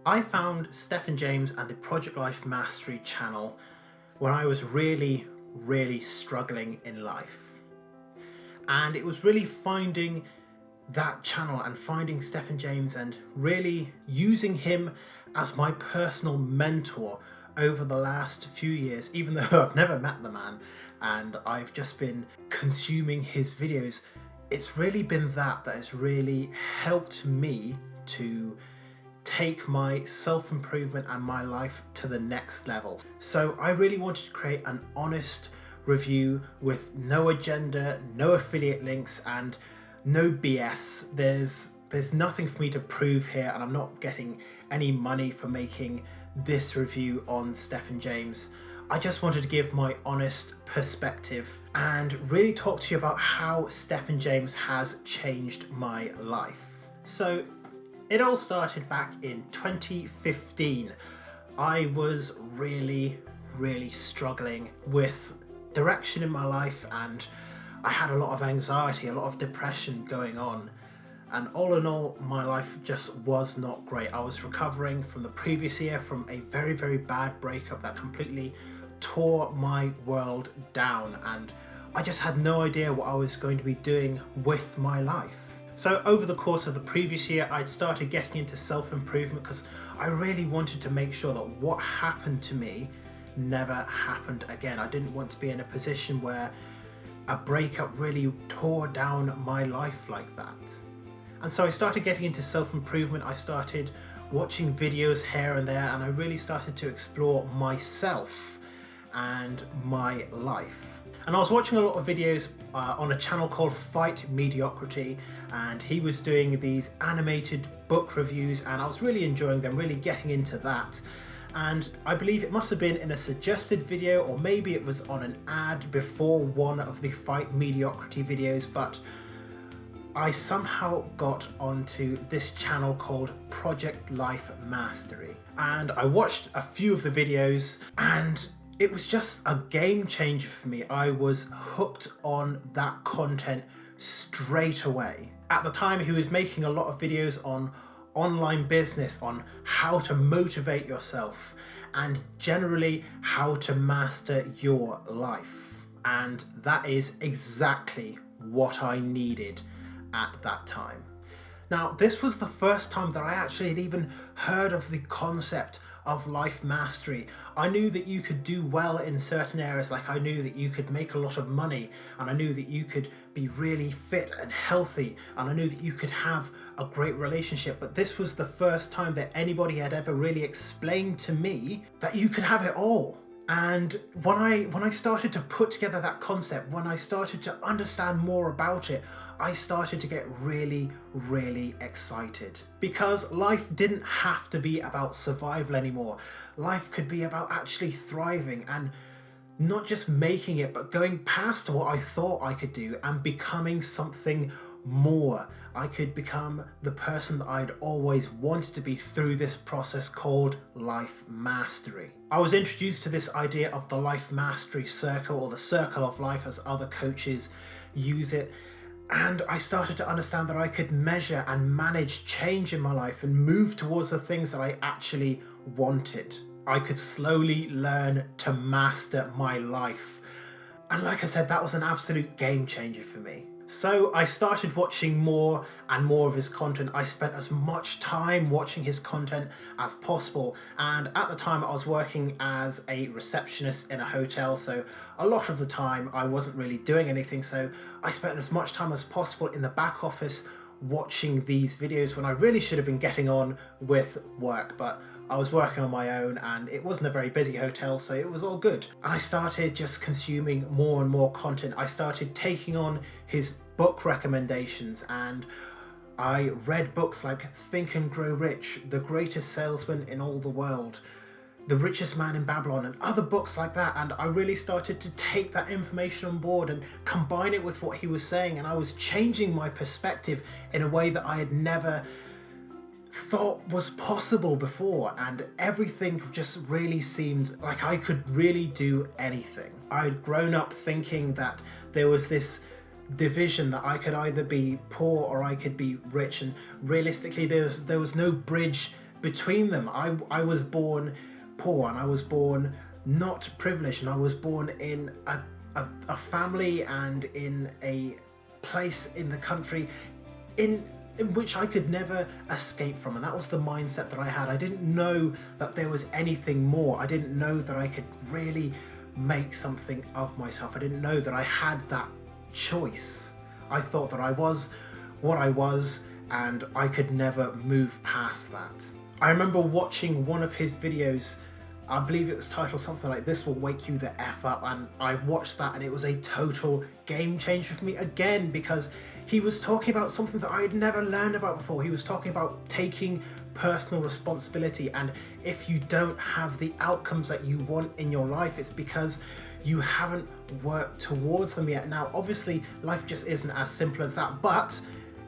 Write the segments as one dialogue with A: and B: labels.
A: I found Stefan James and the Project Life Mastery channel when I was really struggling in life. And it was really finding that channel and finding Stefan James and really using him as my personal mentor over the last few years, even though I've never met the man and I've just been consuming his videos. It's really been that has really helped me to take my self-improvement and my life to the next level. So I really wanted to create an honest review with no agenda, no affiliate links and no BS. There's nothing for me to prove here, and I'm not getting any money for making this review on Stefan James. I just wanted to give my honest perspective and really talk to you about how Stefan James has changed my life. So it all started back in 2015. I was really struggling with direction in my life, and I had a lot of anxiety, a lot of depression going on. And all in all, my life just was not great. I was recovering from the previous year from a very bad breakup that completely tore my world down, and I just had no idea what I was going to be doing with my life. So over the course of the previous year, I'd started getting into self-improvement because I really wanted to make sure that what happened to me never happened again. I didn't want to be in a position where a breakup really tore down my life like that. And so I started getting into self-improvement. I started watching videos here and there, and I really started to explore myself and my life. And I was watching a lot of videos on a channel called Fight Mediocrity, and he was doing these animated book reviews, and I was really enjoying them, really getting into that. And I believe it must have been in a suggested video, or maybe it was on an ad before one of the Fight Mediocrity videos, but I somehow got onto this channel called Project Life Mastery. And I watched a few of the videos, and it was just a game changer for me. I was hooked on that content straight away. At the time, he was making a lot of videos on online business, on how to motivate yourself, and generally how to master your life. And that is exactly what I needed at that time. Now, this was the first time that I actually had even heard of the concept of life mastery. I knew that you could do well in certain areas, like I knew that you could make a lot of money, and I knew that you could be really fit and healthy, and I knew that you could have a great relationship, but this was the first time that anybody had ever really explained to me that you could have it all. And when I started to put together that concept, when I started to understand more about it, I started to get really excited, because life didn't have to be about survival anymore. Life could be about actually thriving and not just making it, but going past what I thought I could do and becoming something more. I could become the person that I'd always wanted to be through this process called life mastery. I was introduced to this idea of the life mastery circle, or the circle of life as other coaches use it. And I started to understand that I could measure and manage change in my life and move towards the things that I actually wanted. I could slowly learn to master my life. And like I said, that was an absolute game changer for me. So I started watching more and more of his content. I spent as much time watching his content as possible. And at the time I was working as a receptionist in a hotel, so a lot of the time I wasn't really doing anything. So I spent as much time as possible in the back office watching these videos when I really should have been getting on with work. But I was working on my own, and it wasn't a very busy hotel, so it was all good. And I started just consuming more and more content. I started taking on his book recommendations, and I read books like Think and Grow Rich, The Greatest Salesman in All the World, The Richest Man in Babylon, and other books like that. And I really started to take that information on board and combine it with what he was saying, and I was changing my perspective in a way that I had never thought was possible before, and everything just really seemed like I could really do anything. I'd grown up thinking that there was this division that I could either be poor or I could be rich, and realistically there was no bridge between them. I was born poor, and I was born not privileged, and I was born in a family and in a place in the country in which I could never escape from. And that was the mindset that I had. I didn't know that there was anything more. I didn't know that I could really make something of myself. I didn't know that I had that choice. I thought that I was what I was, and I could never move past that. I remember watching one of his videos, I believe it was titled something like "This Will Wake You the F Up," and I watched that, and it was a total game changer for me again, because he was talking about something that I had never learned about before. He was talking about taking personal responsibility, and if you don't have the outcomes that you want in your life, it's because you haven't worked towards them yet. Now, obviously, life just isn't as simple as that, but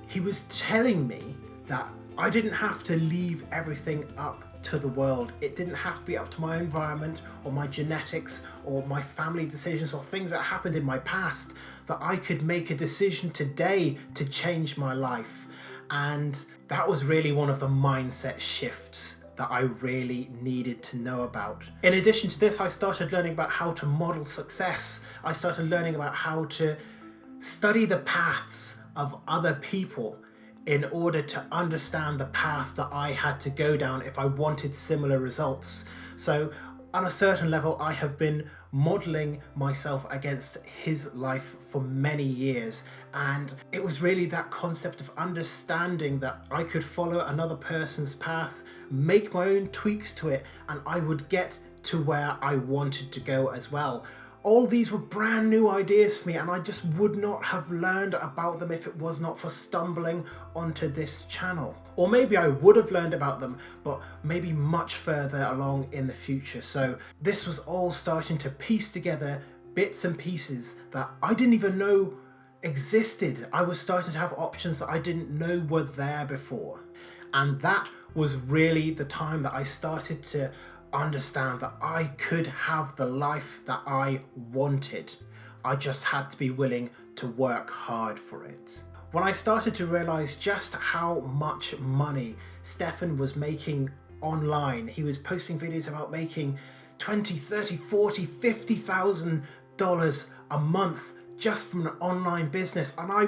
A: he was telling me that I didn't have to leave everything up to the world. It didn't have to be up to my environment or my genetics or my family decisions or things that happened in my past, that I could make a decision today to change my life. And that was really one of the mindset shifts that I really needed to know about. In addition to this, I started learning about how to model success. I started learning about how to study the paths of other people in order to understand the path that I had to go down if I wanted similar results. So on a certain level, I have been modeling myself against his life for many years. And it was really that concept of understanding that I could follow another person's path, make my own tweaks to it, and I would get to where I wanted to go as well. All these were brand new ideas for me, and I just would not have learned about them if it was not for stumbling onto this channel. Or maybe I would have learned about them, but maybe much further along in the future. So this was all starting to piece together bits and pieces that I didn't even know existed. I was starting to have options that I didn't know were there before. And that was really the time that I started to understand that I could have the life that I wanted. I just had to be willing to work hard for it. When I started to realize just how much money Stefan was making online, he was posting videos about making $20, $30, $40, $50,000 a month just from an online business, and I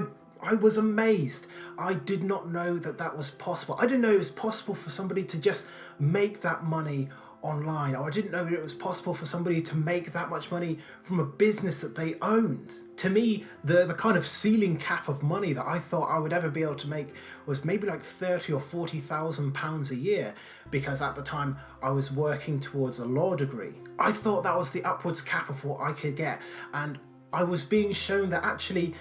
A: was amazed. I did not know that that was possible. I didn't know it was possible for somebody to just make that money online, or I didn't know that it was possible for somebody to make that much money from a business that they owned. To me, the kind of ceiling cap of money that I thought I would ever be able to make was maybe like 30 or 40,000 pounds a year, because at the time I was working towards a law degree. I thought that was the upwards cap of what I could get, and I was being shown that actually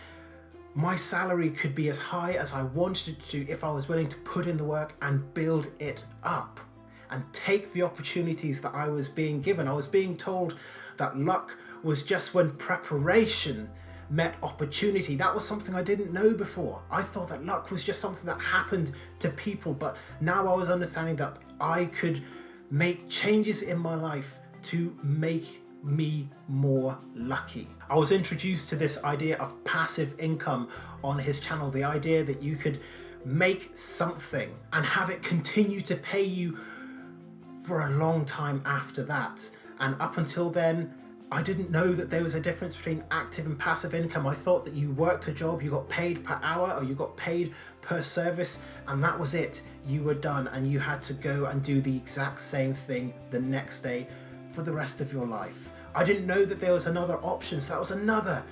A: my salary could be as high as I wanted it to if I was willing to put in the work and build it up and take the opportunities that I was being given. I was being told that luck was just when preparation met opportunity. That was something I didn't know before. I thought that luck was just something that happened to people, but now I was understanding that I could make changes in my life to make me more lucky. I was introduced to this idea of passive income on his channel, the idea that you could make something and have it continue to pay you for a long time after that. And up until then, I didn't know that there was a difference between active and passive income. I thought that you worked a job, you got paid per hour, or you got paid per service, and that was it. You were done, and you had to go and do the exact same thing the next day for the rest of your life. I didn't know that there was another option, so that was another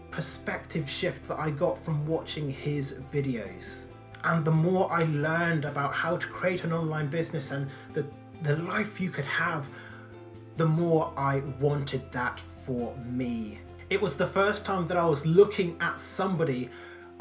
A: perspective shift that I got from watching his videos. And the more I learned about how to create an online business and the life you could have, the more I wanted that for me. It was the first time that I was looking at somebody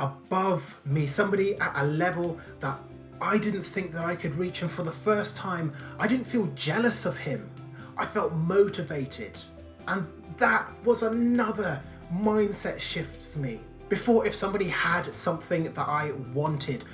A: above me, somebody at a level that I didn't think that I could reach, and for the first time, I didn't feel jealous of him. I felt motivated, and that was another mindset shift for me. Before, if somebody had something that I wanted,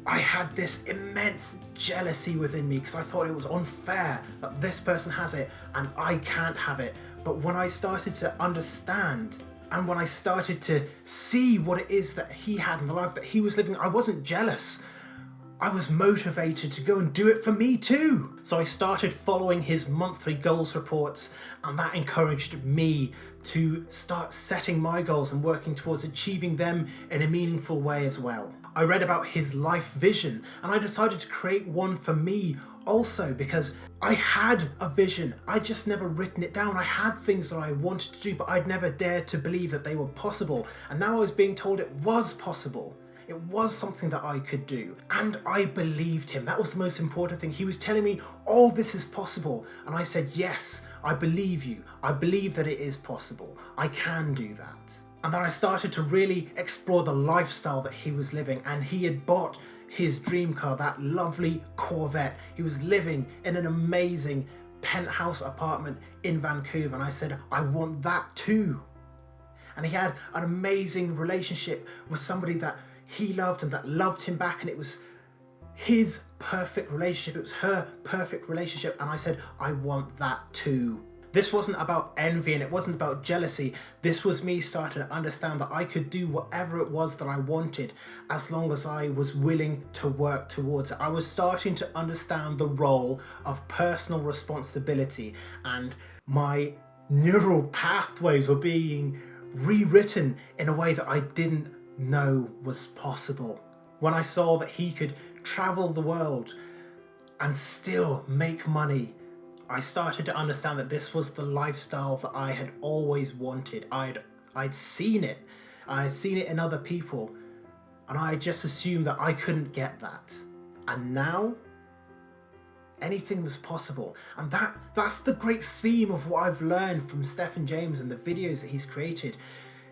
A: I had this immense jealousy within me because I thought it was unfair that this person has it and I can't have it. But when I started to understand and when I started to see what it is that he had in the life that he was living, I wasn't jealous. I was motivated to go and do it for me too. So I started following his monthly goals reports, and that encouraged me to start setting my goals and working towards achieving them in a meaningful way as well. I read about his life vision, and I decided to create one for me also, because I had a vision. I'd just never written it down. I had things that I wanted to do, but I'd never dared to believe that they were possible. And now I was being told it was possible. It was something that I could do. And I believed him. That was the most important thing. He was telling me, all this is possible. And I said, yes, I believe you. I believe that it is possible. I can do that. And then I started to really explore the lifestyle that he was living. And he had bought his dream car, that lovely Corvette. He was living in an amazing penthouse apartment in Vancouver. And I said, I want that too. And he had an amazing relationship with somebody that he loved and that loved him back, and it was his perfect relationship. It was her perfect relationship. And I said, I want that too. This wasn't about envy and it wasn't about jealousy. This was me starting to understand that I could do whatever it was that I wanted as long as I was willing to work towards it. I was starting to understand the role of personal responsibility, and my neural pathways were being rewritten in a way that I didn't know was possible. When I saw that he could travel the world and still make money, I started to understand that this was the lifestyle that I had always wanted. I'd seen it. I had seen it in other people, and I just assumed that I couldn't get that. And now, anything was possible. And that's the great theme of what I've learned from Stefan James and the videos that he's created,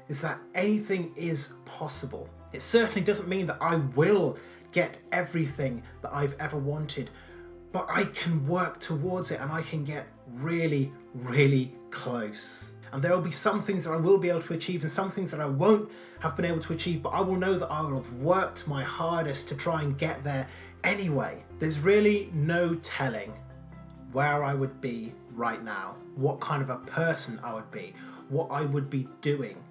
A: is that anything is possible. It certainly doesn't mean that I will get everything that I've ever wanted, but I can work towards it and I can get really, really close. And there will be some things that I will be able to achieve and some things that I won't have been able to achieve, but I will know that I will have worked my hardest to try and get there anyway. There's really no telling where I would be right now, what kind of a person I would be, what I would be doing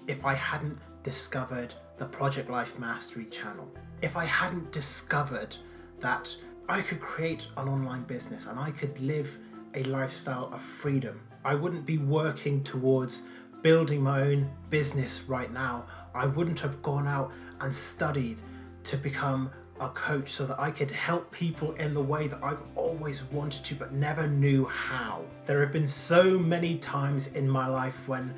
A: if I hadn't discovered the Project Life Mastery channel. If I hadn't discovered that I could create an online business and I could live a lifestyle of freedom, I wouldn't be working towards building my own business right now. I wouldn't have gone out and studied to become a coach so that I could help people in the way that I've always wanted to but never knew how. There have been so many times in my life when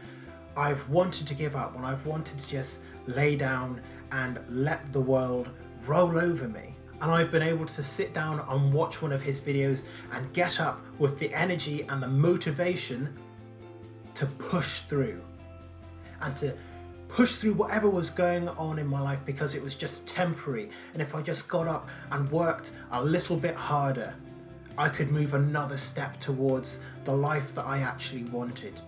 A: I've wanted to give up, when I've wanted to just lay down and let the world roll over me. And I've been able to sit down and watch one of his videos and get up with the energy and the motivation to push through. And to push through whatever was going on in my life, because it was just temporary. And if I just got up and worked a little bit harder, I could move another step towards the life that I actually wanted.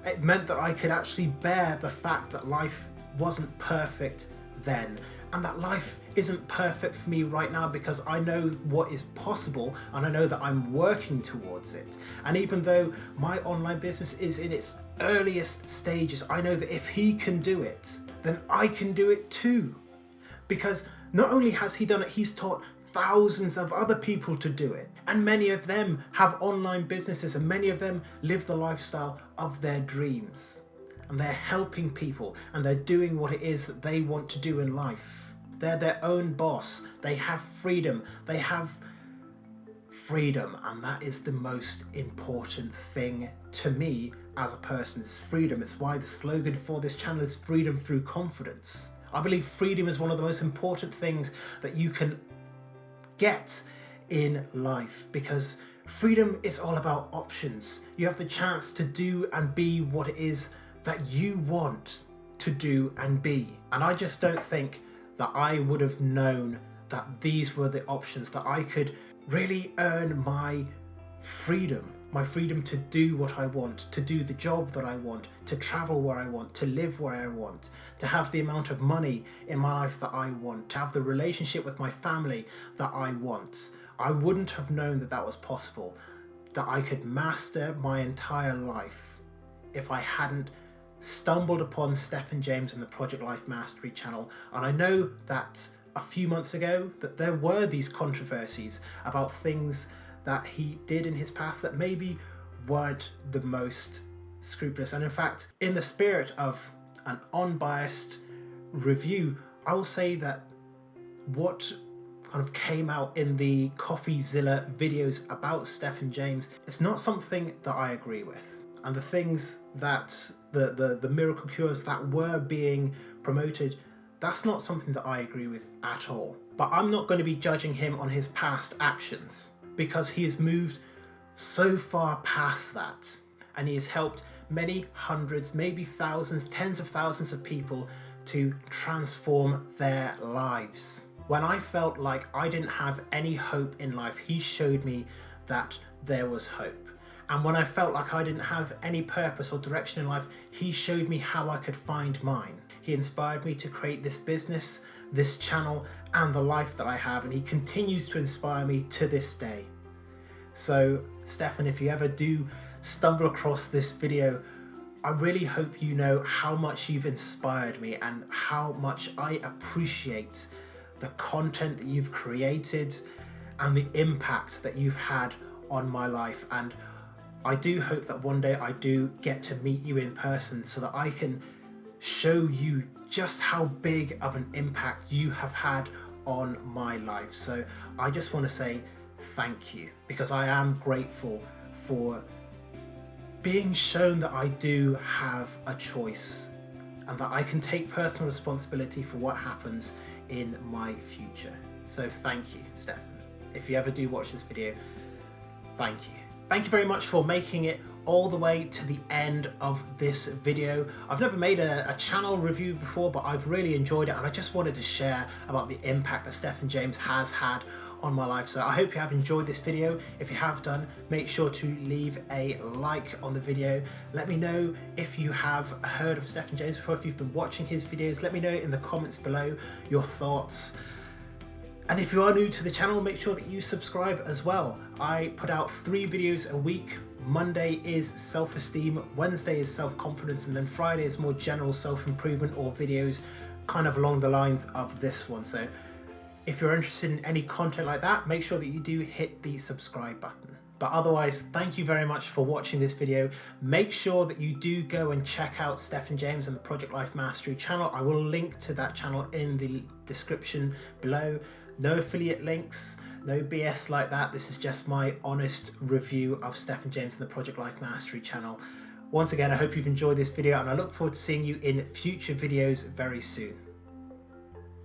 A: It meant that I could actually bear the fact that life wasn't perfect then, and that life isn't perfect for me right now, because I know what is possible and I know that I'm working towards it. And even though my online business is in its earliest stages, I know that if he can do it, then I can do it too. Because not only has he done it, he's taught thousands of other people to do it. And many of them have online businesses and many of them live the lifestyle of their dreams. And they're helping people and they're doing what it is that they want to do in life. They're their own boss. They have freedom. They have freedom, and that is the most important thing to me as a person, is freedom. It's why the slogan for this channel is freedom through confidence. I believe freedom is one of the most important things that you can get in life, because freedom is all about options. You have the chance to do and be what it is that you want to do and be. And I just don't think that I would have known that these were the options, that I could really earn my freedom to do what I want, to do the job that I want, to travel where I want, to live where I want, to have the amount of money in my life that I want, to have the relationship with my family that I want. I wouldn't have known that that was possible, that I could master my entire life, if I hadn't stumbled upon Stefan James and the Project Life Mastery channel. And I know that a few months ago that there were these controversies about things that he did in his past that maybe weren't the most scrupulous. And in fact, in the spirit of an unbiased review, I will say that what kind of came out in the CoffeeZilla videos about Stefan James, it's not something that I agree with. And the things that the miracle cures that were being promoted, that's not something that I agree with at all. But I'm not going to be judging him on his past actions, because he has moved so far past that, and he has helped many hundreds, maybe thousands, tens of thousands of people to transform their lives. When I felt like I didn't have any hope in life, he showed me that there was hope. And when I felt like I didn't have any purpose or direction in life, he showed me how I could find mine. He inspired me to create this business, this channel, and the life that I have, and he continues to inspire me to this day. So, Stefan, if you ever do stumble across this video, I really hope you know how much you've inspired me and how much I appreciate the content that you've created and the impact that you've had on my life. And I do hope that one day I do get to meet you in person so that I can show you just how big of an impact you have had on my life. So I just want to say thank you, because I am grateful for being shown that I do have a choice and that I can take personal responsibility for what happens in my future. So thank you, Stefan. If you ever do watch this video, thank you. Thank you very much for making it all the way to the end of this video. I've never made a channel review before, but I've really enjoyed it, and I just wanted to share about the impact that Stefan James has had on my life. So I hope you have enjoyed this video. If you have done, make sure to leave a like on the video. Let me know if you have heard of Stefan James before, if you've been watching his videos. Let me know in the comments below your thoughts. And if you are new to the channel, make sure that you subscribe as well. I put out 3 videos a week. Monday is self-esteem, Wednesday is self-confidence, and then Friday is more general self-improvement or videos kind of along the lines of this one. So if you're interested in any content like that, make sure that you do hit the subscribe button. But otherwise, thank you very much for watching this video. Make sure that you do go and check out Stefan James and the Project Life Mastery channel. I will link to that channel in the description below. No affiliate links, no BS like that. This is just my honest review of Stefan James and the Project Life Mastery channel. Once again, I hope you've enjoyed this video, and I look forward to seeing you in future videos very soon.